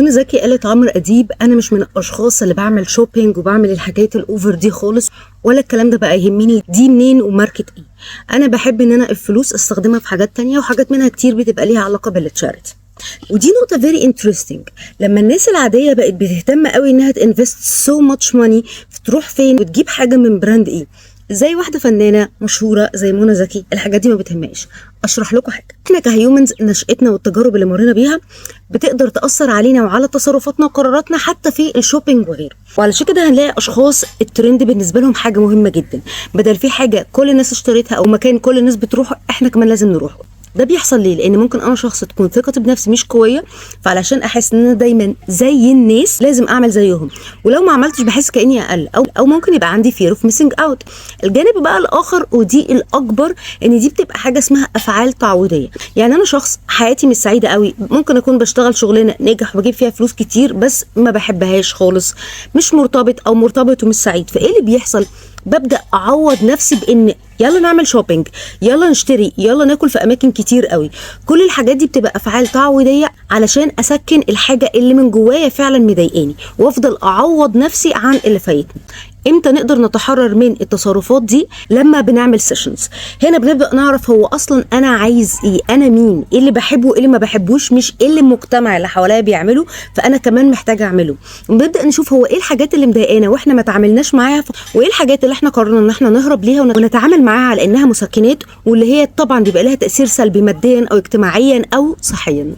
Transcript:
منى زكي قالت عمرو اديب: انا مش من الاشخاص اللي بعمل شوبينج وبعمل الحاجات الاوفر دي خالص، ولا الكلام ده بقى يهمني دي منين وماركت ايه. انا بحب ان انا الفلوس استخدمها في حاجات تانية، وحاجات منها كتير بتبقى ليها علاقه بالتشاريتي. ودي نقطة فيري انترستنج. لما الناس العادية بقت بتهتم قوي انها تنفست سو ماتش ماني تروح فين وتجيب حاجة من براند ايه، زي واحدة فنانة مشهورة زي منى زكي، الحاجات دي ما بتهمهاش. اشرح لكم حاجة: احنا كهيومنز نشأتنا والتجارب اللي مرينا بيها بتقدر تأثر علينا وعلى تصرفاتنا وقراراتنا حتى في الشوبينج وغيره. وعلشان كده هنلاقي اشخاص الترند بالنسبة لهم حاجة مهمة جدا، بدل في حاجة كل الناس اشتريتها او مكان كل الناس بتروح احنا كمان لازم نروح. ده بيحصل ليه؟ لان ممكن انا شخص تكون ثقتي بنفسي مش قويه، فعلشان احس ان انا دايما زي الناس لازم اعمل زيهم، ولو ما عملتش بحس كاني اقل، او ممكن يبقى عندي fear of missing out. الجانب بقى الاخر ودي الاكبر، ان دي بتبقى حاجه اسمها افعال تعويضيه. يعني انا شخص حياتي مش سعيده قوي، ممكن اكون بشتغل شغلانه ناجح وبجيب فيها فلوس كتير بس ما بحبهاش خالص، مش مرتبط او مرتبط ومش سعيد. فايه اللي بيحصل؟ ببدا اعوض نفسي بان يلا نعمل شوبينج، يلا نشتري، يلا ناكل في اماكن كتير قوي. كل الحاجات دي بتبقى افعال تعويضيه علشان اسكن الحاجه اللي من جوايا فعلا مضايقاني، وافضل اعوض نفسي عن اللي فايتني. امتى نقدر نتحرر من التصرفات دي؟ لما بنعمل سيشنز. هنا بنبدا نعرف هو اصلا انا عايز ايه، انا مين، ايه اللي بحبه وايه اللي ما بحبوش، مش ايه اللي المجتمع اللي حواليا بيعمله فانا كمان محتاجه اعمله. ونبدا نشوف هو ايه الحاجات اللي مضايقانا واحنا ما تعاملناش معاها، وايه الحاجات اللي احنا قررنا ان احنا نهرب ليها ونتعامل معاها على انها مسكنات، واللي هي طبعا بيبقى لها تاثير سلبي ماديا او اجتماعيا او صحيا.